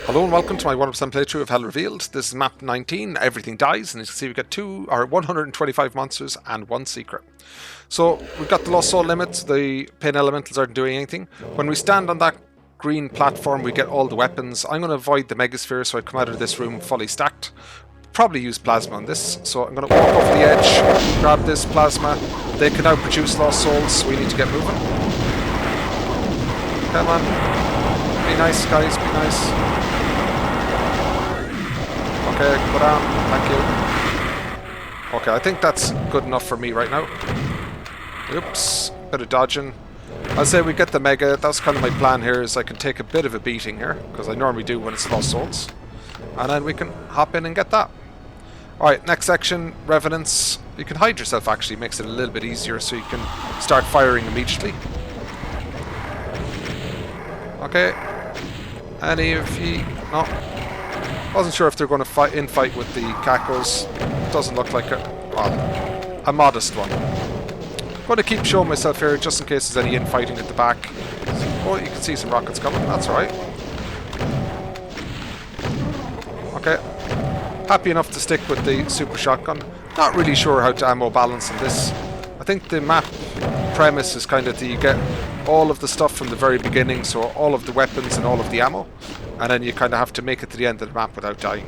Hello and welcome to my 100% playthrough of Hell Revealed. This is map 19, everything dies, and as you can see we get 125 monsters and one secret. So we've got the lost soul limit, the pain elementals aren't doing anything. When we stand on that green platform we get all the weapons. I'm going to avoid the megasphere so I come out of this room fully stacked. Probably use plasma on this, so I'm going to walk over the edge, grab this plasma. They can now produce lost souls, so we need to get moving. Come on. Be nice guys, be nice. Okay, go down. Thank you. Okay, I think that's good enough for me right now. Oops, bit of dodging. I'll say we get the mega. That's kind of my plan here, is I can take a bit of a beating here, because I normally do when it's lost souls. And then we can hop in and get that. Alright, next section, Revenants. You can hide yourself actually, makes it a little bit easier so you can start firing immediately. Okay. Any of you... No. Wasn't sure if they're going to fight with the cackles. Doesn't look like it. Well, a modest one. Going to keep showing myself here just in case there's any infighting at the back. Oh, you can see some rockets coming. That's alright. Okay. Happy enough to stick with the super shotgun. Not really sure how to ammo balance in this. I think the map premise is kind of that you get all of the stuff from the very beginning, so all of the weapons and all of the ammo. And then you kind of have to make it to the end of the map without dying.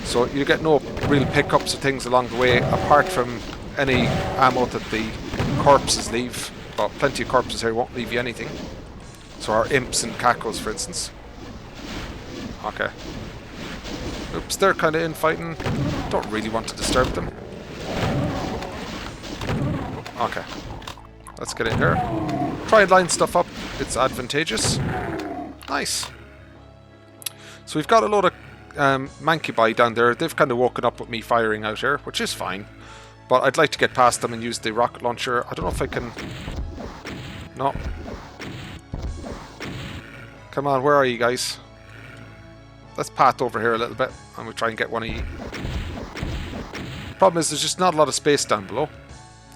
So you get no real pickups of things along the way, apart from any ammo that the corpses leave. But plenty of corpses here won't leave you anything. So our imps and cackles, for instance. Okay. Oops, they're kind of infighting. Don't really want to disturb them. Okay. Let's get in here. Try and line stuff up. It's advantageous. Nice. So we've got a load of Mancubi down there. They've kind of woken up with me firing out here, which is fine. But I'd like to get past them and use the rocket launcher. I don't know if I can... No. Come on, where are you guys? Let's path over here a little bit and we'll try and get one of you. Problem is there's just not a lot of space down below.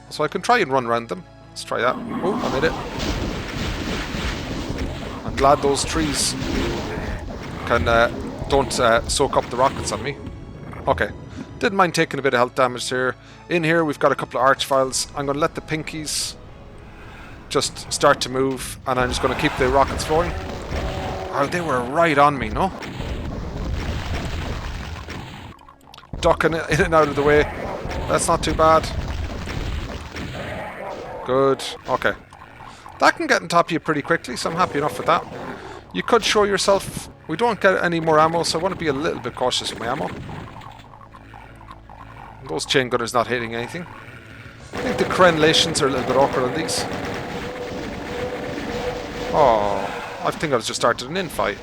So I can try and run around them. Let's try that. Oh, I made it. I'm glad those trees can don't soak up the rockets on me. Okay. Didn't mind taking a bit of health damage here. In here we've got a couple of arch files. I'm going to let the pinkies just start to move and I'm just going to keep the rockets flowing. Oh, they were right on me, no? Ducking in and out of the way. That's not too bad. Good. Okay. That can get on top of you pretty quickly, so I'm happy enough with that. You could show yourself. We don't get any more ammo, so I want to be a little bit cautious with my ammo. Those chain gunners not hitting anything. I think the correlations are a little bit awkward on these. Oh, I think I've just started an infight.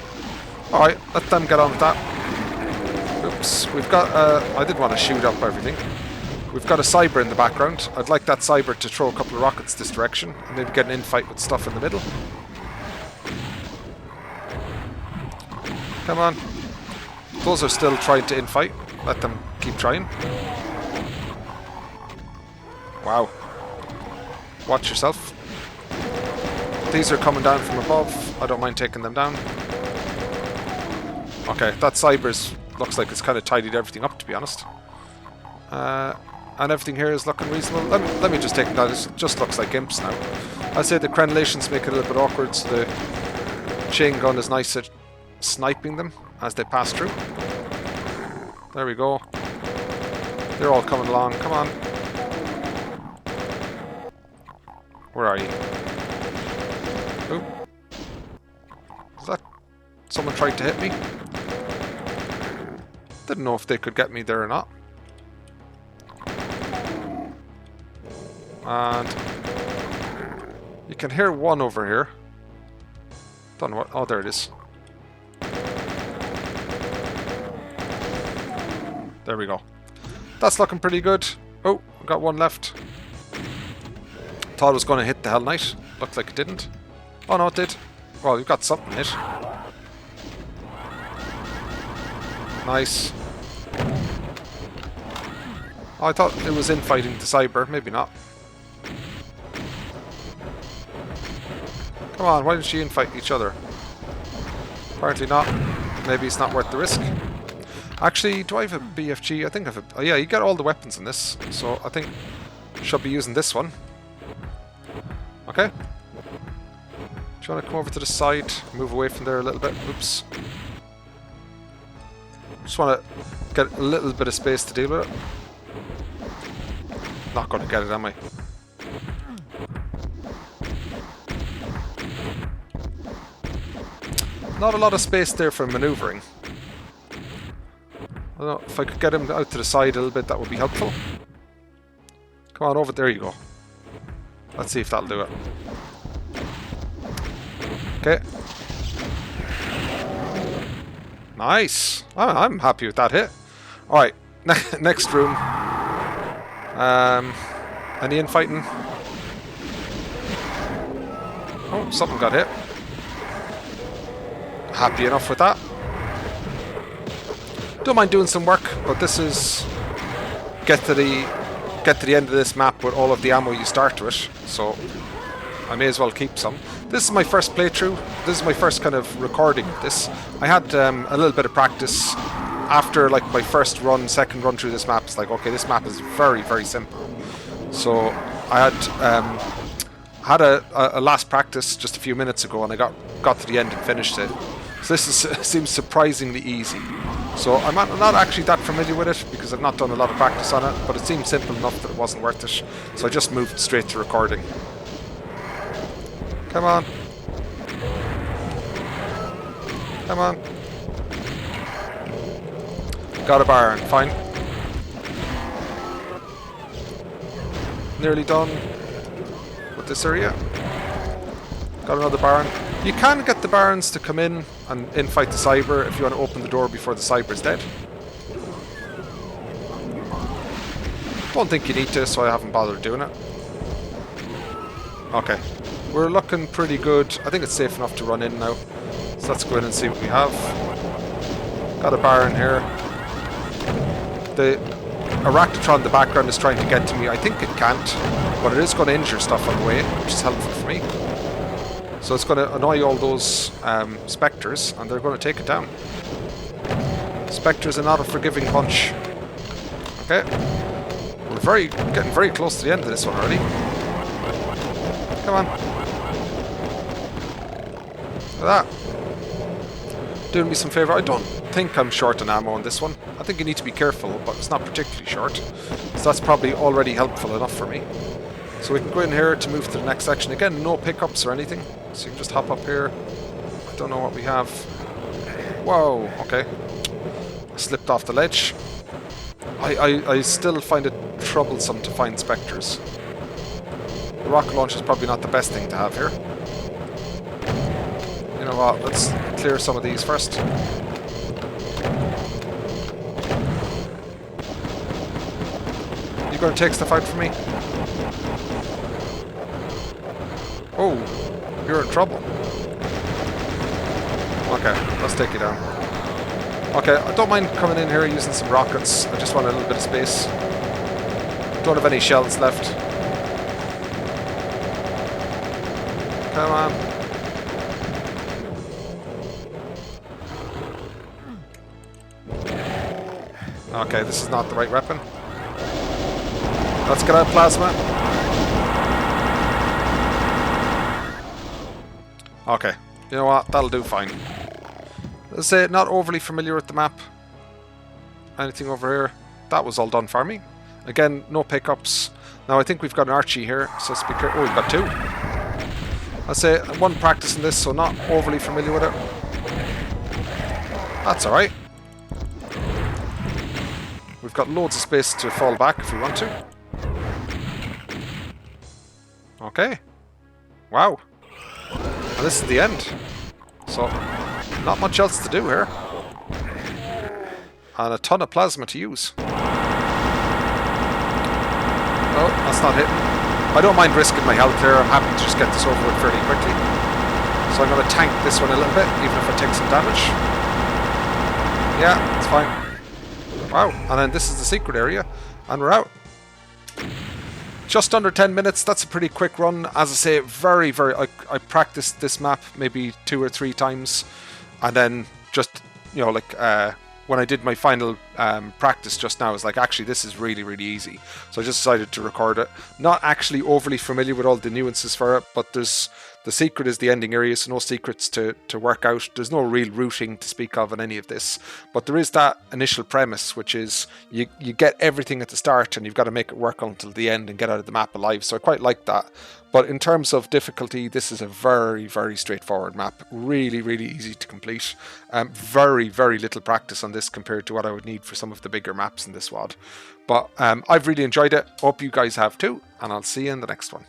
Alright, let them get on with that. Oops, we've got, I did want to shoot up everything. We've got a cyber in the background. I'd like that cyber to throw a couple of rockets this direction, and maybe get an infight with stuff in the middle. Come on. Those are still trying to infight. Let them keep trying. Wow. Watch yourself. These are coming down from above. I don't mind taking them down. Okay, that cyber's looks like it's kind of tidied everything up, to be honest. And everything here is looking reasonable. Let me just take that. It just looks like imps now. I'd say the crenellations make it a little bit awkward, so the chain gun is nice at sniping them as they pass through. There we go. They're all coming along. Come on. Where are you? Oh. Is that... Someone tried to hit me? Didn't know if they could get me there or not. And... You can hear one over here. Don't know what... Oh, there it is. There we go. That's looking pretty good. Oh, got one left. Thought it was going to hit the Hell Knight. Looked like it didn't. Oh no, it did. Well, you've got something hit. Nice. Oh, I thought it was infighting the cyber. Maybe not. Come on, why didn't she infight each other? Apparently not. maybe it's not worth the risk. Actually, do I have a BFG? I think I have a... Oh yeah, you get all the weapons in this, so I think should be using this one. Okay. Do you want to come over to the side, move away from there a little bit? Oops. Just want to get a little bit of space to deal with it. Not going to get it, am I? Not a lot of space there for maneuvering. I don't know, if I could get him out to the side a little bit, that would be helpful. Come on, over there you go. Let's see if that'll do it. Okay. Nice! I'm happy with that hit. Alright, next room. Any infighting? Oh, something got hit. Happy enough with that. Don't mind doing some work, but this is get to the end of this map with all of the ammo you start with, so I may as well keep some. This is my first playthrough. This is my first kind of recording of this. I had a little bit of practice after like my first run, second run through this map. It's like, okay, this map is very, very simple. So I had a last practice just a few minutes ago, and I got to the end and finished it. So this seems surprisingly easy. So I'm not actually that familiar with it because I've not done a lot of practice on it, but it seemed simple enough that it wasn't worth it. So I just moved straight to recording. Come on. Come on. Got a barn, fine. Nearly done with this area. Got another barn. You can get the barons to come in and infight the cyber if you want to open the door before the cyber is dead. Don't think you need to, so I haven't bothered doing it. Okay. We're looking pretty good. I think it's safe enough to run in now. So let's go in and see what we have. Got a baron here. The Arachnotron in the background is trying to get to me. I think it can't, but it is going to injure stuff on the way, which is helpful for me. So it's going to annoy all those spectres, and they're going to take it down. Spectres are not a forgiving bunch. Okay. We're getting very close to the end of this one already. Come on. Look at that. Doing me some favour. I don't think I'm short on ammo on this one. I think you need to be careful, but it's not particularly short. So that's probably already helpful enough for me. So we can go in here to move to the next section. Again, no pickups or anything. So you can just hop up here. I don't know what we have. Whoa, okay. I slipped off the ledge. I still find it troublesome to find spectres. The rocket launch is probably not the best thing to have here. You know what, let's clear some of these first. You gonna take stuff out for me? Oh, you're in trouble. Okay, let's take you down. Okay, I don't mind coming in here using some rockets. I just want a little bit of space. Don't have any shells left. Come on. Okay, this is not the right weapon. Let's get out plasma. Okay, you know what? That'll do fine. Let's say not overly familiar with the map. Anything over here? That was all done for me. Again, no pickups. Now I think we've got an Archie here, so let's be careful. Oh, we've got two. Let's say one practice in this, so not overly familiar with it. That's alright. We've got loads of space to fall back if we want to. Okay. Wow. And this is the end. So, not much else to do here. And a ton of plasma to use. Oh, that's not hitting. I don't mind risking my health here. I'm happy to just get this over with fairly quickly. So I'm going to tank this one a little bit, even if I take some damage. Yeah, it's fine. Wow, and then this is the secret area, and we're out. Just under 10 minutes, that's a pretty quick run. As I say, I practiced this map maybe 2 or 3 times, and then just you know, like when I did my final practice just now, I was like, actually, this is really, really easy. So I just decided to record it. Not actually overly familiar with all the nuances for it, but the secret is the ending area, so no secrets to work out. There's no real routing to speak of in any of this, but there is that initial premise, which is you get everything at the start and you've got to make it work until the end and get out of the map alive. So I quite like that. But in terms of difficulty, this is a very, very straightforward map. Really, really easy to complete. Very, very little practice on this compared to what I would need for some of the bigger maps in this WAD. But I've really enjoyed it. Hope you guys have too, and I'll see you in the next one.